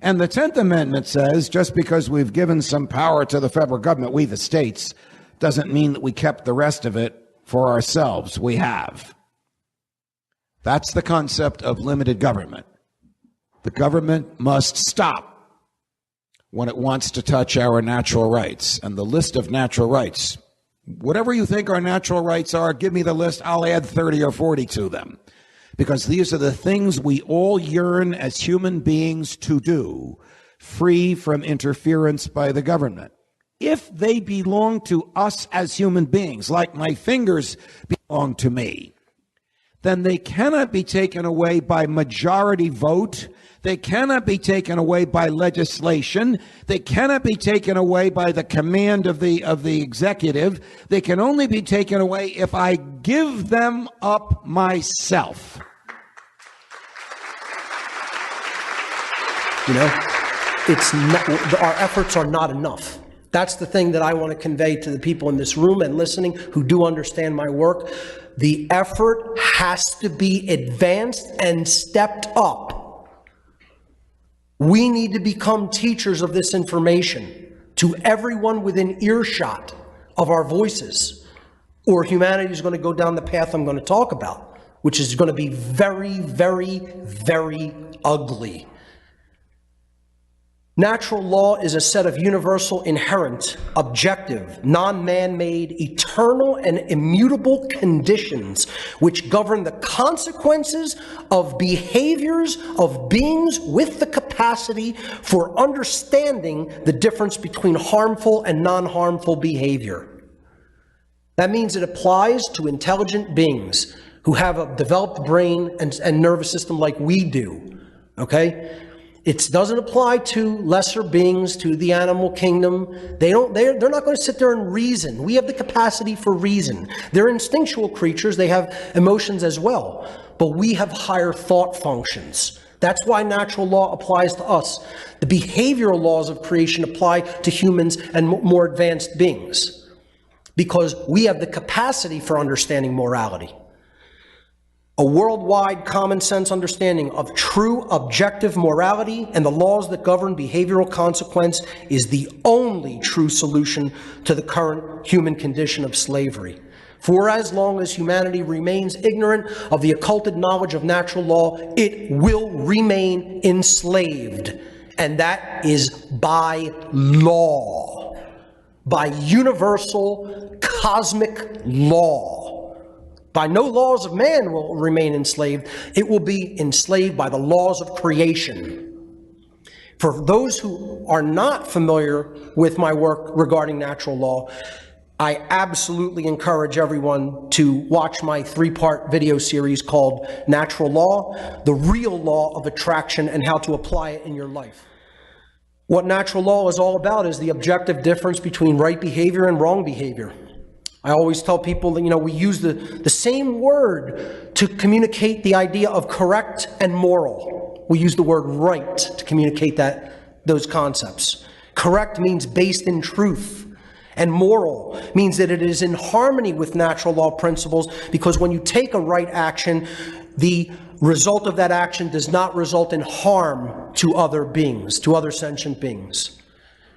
And the 10th Amendment says just because we've given some power to the federal government, we the states, doesn't mean that we kept the rest of it for ourselves. We have. That's the concept of limited government. The government must stop when it wants to touch our natural rights. And the list of natural rights, whatever you think our natural rights are, give me the list. I'll add 30 or 40 to them. Because these are the things we all yearn as human beings to do, free from interference by the government. If they belong to us as human beings, like my fingers belong to me, then they cannot be taken away by majority vote. They cannot be taken away by legislation. They cannot be taken away by the command of the executive. They can only be taken away if I give them up myself. You know, it's not, our efforts are not enough. That's the thing that I want to convey to the people in this room and listening who do understand my work. The effort has to be advanced and stepped up. We need to become teachers of this information to everyone within earshot of our voices, or humanity is going to go down the path I'm going to talk about, which is going to be very, very, very ugly. Natural law is a set of universal, inherent, objective, non-man-made, eternal, and immutable conditions which govern the consequences of behaviors of beings with the capacity for understanding the difference between harmful and non-harmful behavior. That means it applies to intelligent beings who have a developed brain and nervous system like we do, okay? It doesn't apply to lesser beings, to the animal kingdom. They're not going to sit there and reason. We have the capacity for reason. They're instinctual creatures. They have emotions as well. But we have higher thought functions. That's why natural law applies to us. The behavioral laws of creation apply to humans and more advanced beings, because we have the capacity for understanding morality. A worldwide common sense understanding of true objective morality and the laws that govern behavioral consequence is the only true solution to the current human condition of slavery. For as long as humanity remains ignorant of the occulted knowledge of natural law, it will remain enslaved. And that is by law, by universal cosmic law. By no laws of man will remain enslaved. It will be enslaved by the laws of creation. For those who are not familiar with my work regarding natural law, I absolutely encourage everyone to watch my 3-part video series called Natural Law, the Real Law of Attraction and How to Apply It in Your Life. What natural law is all about is the objective difference between right behavior and wrong behavior. I always tell people that, we use the same word to communicate the idea of correct and moral. We use the word right to communicate those concepts. Correct means based in truth, and moral means that it is in harmony with natural law principles, because when you take a right action, the result of that action does not result in harm to other beings, to other sentient beings.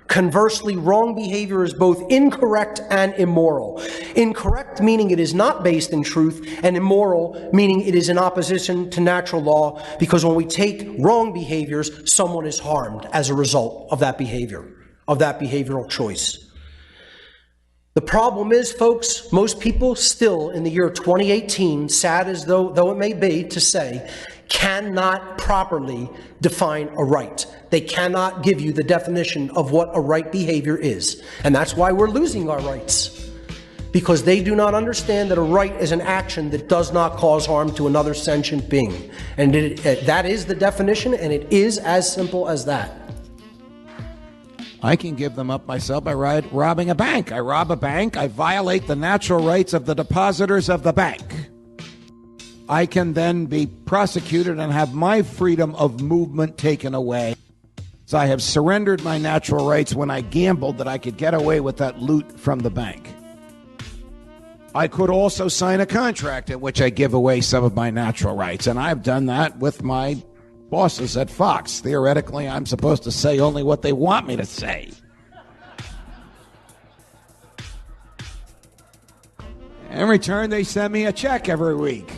Conversely, wrong behavior is both incorrect and immoral. Incorrect meaning it is not based in truth, and immoral meaning it is in opposition to natural law, because when we take wrong behaviors, someone is harmed as a result of that behavior, of that behavioral choice. The problem is, folks, most people still in the year 2018, sad as though it may be to say, cannot properly define a right. They cannot give you the definition of what a right behavior is. And that's why we're losing our rights, because they do not understand that a right is an action that does not cause harm to another sentient being. And that is the definition, and it is as simple as that. I can give them up myself by robbing a bank. I rob a bank, I violate the natural rights of the depositors of the bank. I can then be prosecuted and have my freedom of movement taken away. So I have surrendered my natural rights when I gambled that I could get away with that loot from the bank. I could also sign a contract in which I give away some of my natural rights, and I've done that with my bosses at Fox. Theoretically, I'm supposed to say only what they want me to say. In return, they send me a check every week.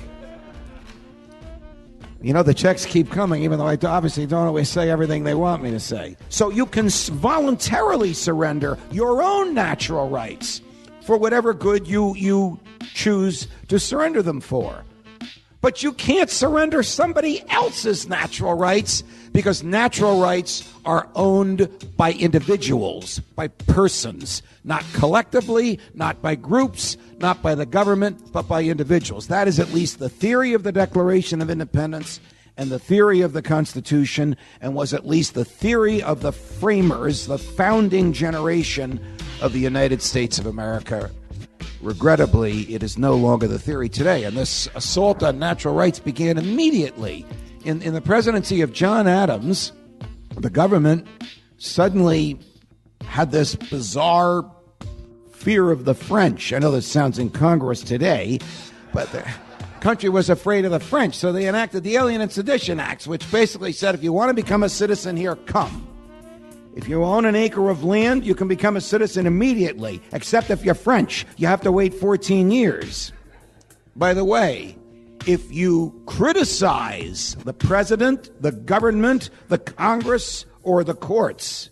You know, the checks keep coming, even though I obviously don't always say everything they want me to say. So you can voluntarily surrender your own natural rights for whatever good you choose to surrender them for. But you can't surrender somebody else's natural rights, because natural rights are owned by individuals, by persons, not collectively, not by groups, not by the government, but by individuals. That is at least the theory of the Declaration of Independence and the theory of the Constitution, and was at least the theory of the framers, the founding generation of the United States of America. Regrettably, it is no longer the theory today, and this assault on natural rights began immediately. In the presidency of John Adams, the government suddenly had this bizarre fear of the French. I know this sounds incongruous today, but the country was afraid of the French, so they enacted the Alien and Sedition Acts, which basically said, if you want to become a citizen here, come. If you own an acre of land, you can become a citizen immediately, except if you're French. You have to wait 14 years. By the way, if you criticize the president, the government, the Congress, or the courts,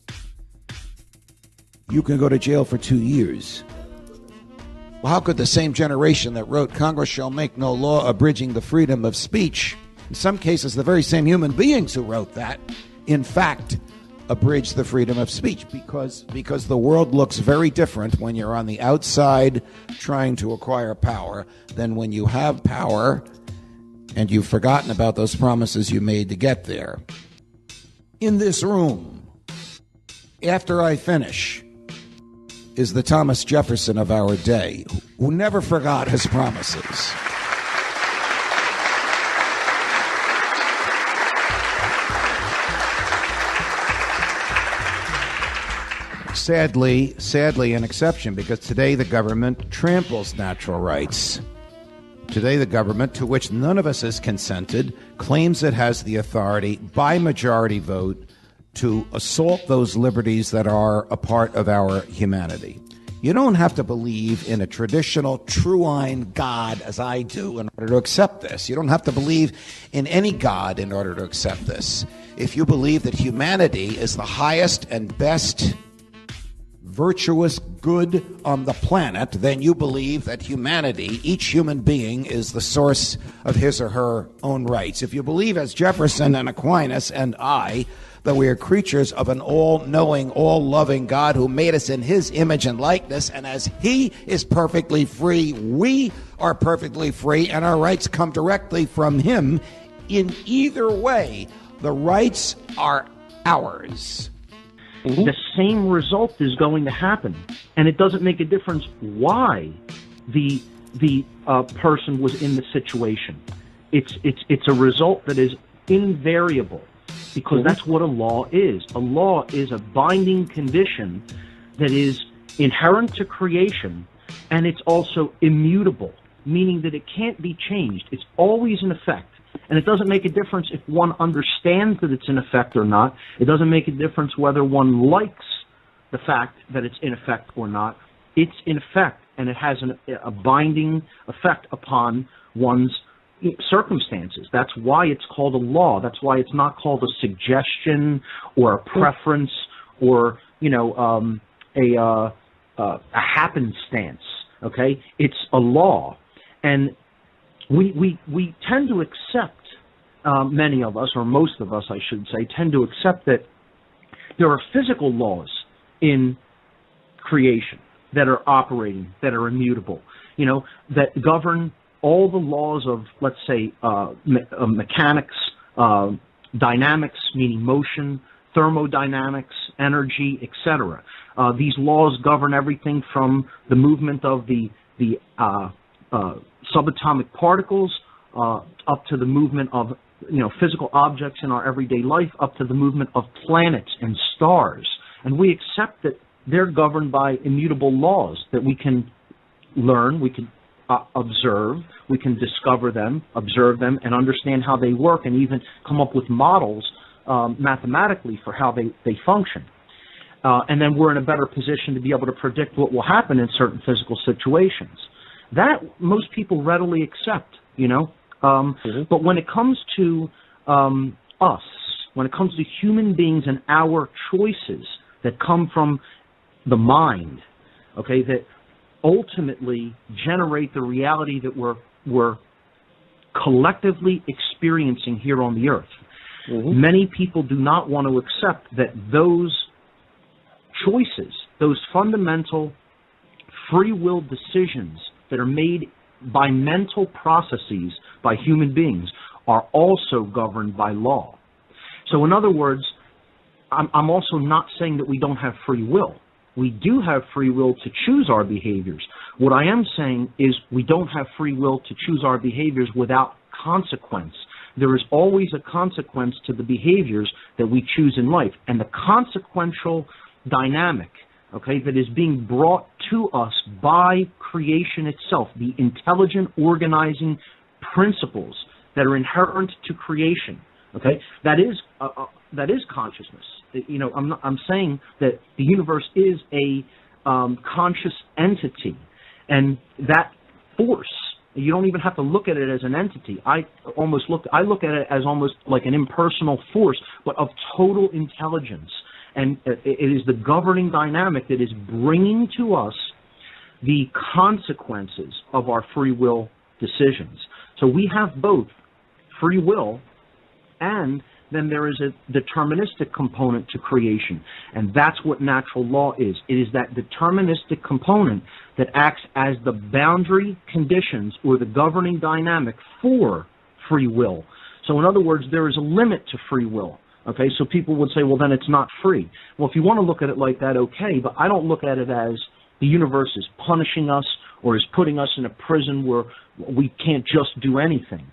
you can go to jail for 2 years. Well, how could the same generation that wrote Congress shall make no law abridging the freedom of speech, in some cases the very same human beings who wrote that, in fact, abridge the freedom of speech? Because the world looks very different when you're on the outside trying to acquire power than when you have power and you've forgotten about those promises you made to get there. In this room, after I finish, is the Thomas Jefferson of our day, who never forgot his promises. Sadly, an exception, because today the government tramples natural rights. Today the government, to which none of us has consented, claims it has the authority by majority vote to assault those liberties that are a part of our humanity. You don't have to believe in a traditional true-line God, as I do, in order to accept this. You don't have to believe in any God in order to accept this. If you believe that humanity is the highest and best virtuous good on the planet, then you believe that humanity, each human being, is the source of his or her own rights. If you believe, as Jefferson and Aquinas and I, that we are creatures of an all-knowing, all-loving God who made us in his image and likeness, and as he is perfectly free, we are perfectly free, and our rights come directly from him. In either way, the rights are ours. The same result is going to happen, and it doesn't make a difference why the person was in the situation. It's a result that is invariable, because that's what a law is. A law is a binding condition that is inherent to creation, and it's also immutable, meaning that it can't be changed. It's always in effect. And it doesn't make a difference if one understands that it's in effect or not. It doesn't make a difference whether one likes the fact that it's in effect or not. It's in effect, and it has a binding effect upon one's circumstances. That's why it's called a law. That's why it's not called a suggestion or a preference or, a happenstance. Okay? It's a law. And we tend to accept, many of us, or most of us, I should say, tend to accept that there are physical laws in creation that are operating, that are immutable, that govern all the laws of, let's say, mechanics, dynamics, meaning motion, thermodynamics, energy, etc. These laws govern everything from the movement of the subatomic particles up to the movement of physical objects in our everyday life, up to the movement of planets and stars. And we accept that they're governed by immutable laws that we can learn, we can observe, we can discover them, observe them, and understand how they work, and even come up with models mathematically for how they function. And then we're in a better position to be able to predict what will happen in certain physical situations. That most people readily accept, you know. But when it comes to us, when it comes to human beings and our choices that come from the mind, okay, that ultimately generate the reality that we're collectively experiencing here on the earth. Many people do not want to accept that those choices, those fundamental free will decisions that are made by mental processes by human beings are also governed by law. So in other words, I'm also not saying that we don't have free will. We do have free will to choose our behaviors. What I am saying is we don't have free will to choose our behaviors without consequence. There is always a consequence to the behaviors that we choose in life. And the consequential dynamic, okay, that is being brought to us by creation itself, the intelligent organizing principles that are inherent to creation, okay, that is consciousness. You know, I'm saying that the universe is a conscious entity, and that force, you don't even have to look at it as an entity. I look at it as almost like an impersonal force, but of total intelligence. And it is the governing dynamic that is bringing to us the consequences of our free will decisions. So we have both free will, and then there is a deterministic component to creation. And that's what natural law is. It is that deterministic component that acts as the boundary conditions or the governing dynamic for free will. So in other words, there is a limit to free will. Okay, so people would say, well, then it's not free. Well, if you want to look at it like that, okay, but I don't look at it as the universe is punishing us or is putting us in a prison where we can't just do anything.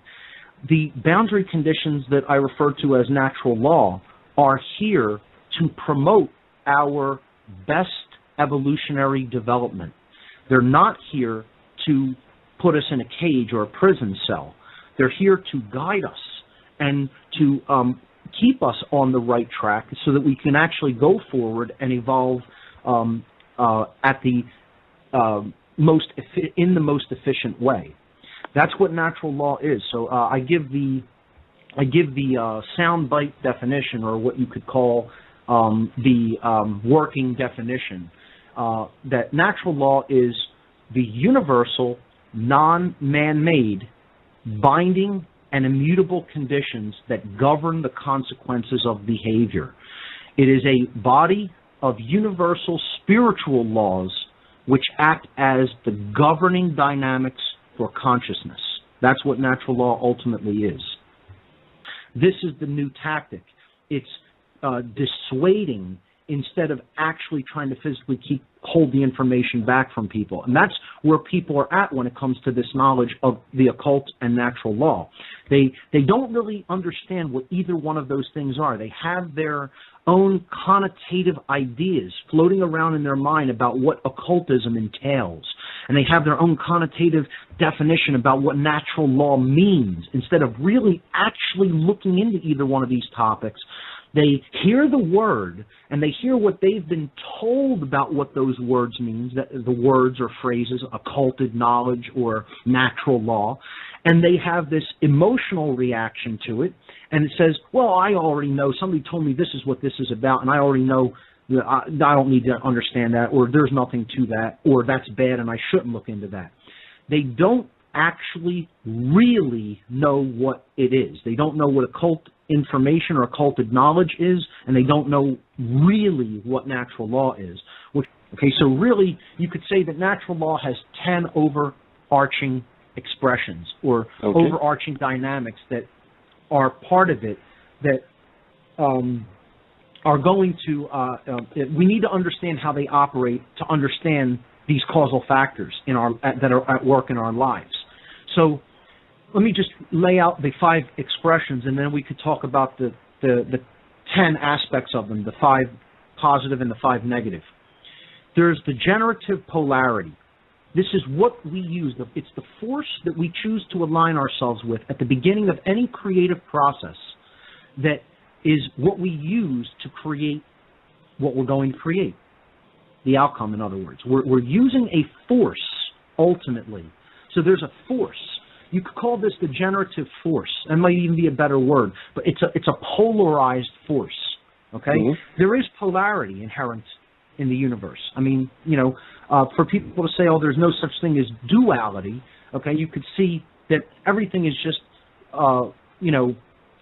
The boundary conditions that I refer to as natural law are here to promote our best evolutionary development. They're not here to put us in a cage or a prison cell. They're here to guide us and to keep us on the right track so that we can actually go forward and evolve at the in the most efficient way. That's what natural law is. So I give the soundbite definition, or what you could call the working definition, that natural law is the universal, non-man-made, binding and immutable conditions that govern the consequences of behavior. It is a body of universal spiritual laws which act as the governing dynamics for consciousness. That's what natural law ultimately is. This is the new tactic. It's dissuading instead of actually trying to physically hold the information back from people. And that's where people are at when it comes to this knowledge of the occult and natural law. They don't really understand what either one of those things are. They have their own connotative ideas floating around in their mind about what occultism entails. And they have their own connotative definition about what natural law means, instead of really actually looking into either one of these topics. They hear the word, and they hear what they've been told about what those words mean, that the words or phrases, occulted knowledge or natural law, and they have this emotional reaction to it, and it says, well, I already know, somebody told me this is what this is about, and I already know that I don't need to understand that, or there's nothing to that, or that's bad and I shouldn't look into that. They don't actually really know what it is. They don't know what occult information or occulted knowledge is, and they don't know really what natural law is. Okay, so really you could say that natural law has 10 overarching expressions or overarching dynamics that are part of it that are going to, we need to understand how they operate to understand these causal factors that are at work in our lives. So let me just lay out the 5 expressions, and then we could talk about the 10 aspects of them, the 5 positive and the 5 negative. There's the generative polarity. This is what we use. It's the force that we choose to align ourselves with at the beginning of any creative process that is what we use to create what we're going to create. The outcome, in other words. We're using a force, ultimately. So there's a force. You could call this the generative force. That might even be a better word. But it's a polarized force. Okay? Mm-hmm. There is polarity inherent in the universe. I mean, for people to say, oh, there's no such thing as duality, okay, you could see that everything is just,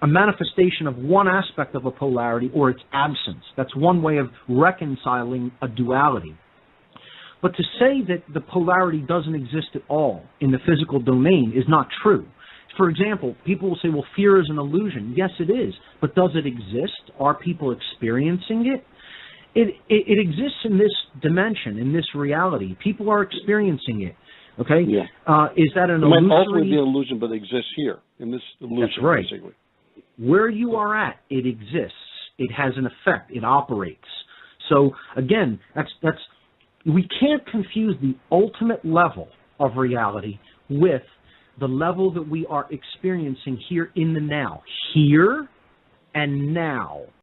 a manifestation of one aspect of a polarity or its absence. That's one way of reconciling a duality. But to say that the polarity doesn't exist at all in the physical domain is not true. For example, people will say, well, fear is an illusion. Yes, it is. But does it exist? Are people experiencing it? It exists in this dimension, in this reality. People are experiencing it. Okay? Yeah. Is that an illusion? It might also be an illusion, but it exists here, in this illusion, that's right. Basically. Where you are at, it exists. It has an effect. It operates. So, again, we can't confuse the ultimate level of reality with the level that we are experiencing here in the now. Here and now.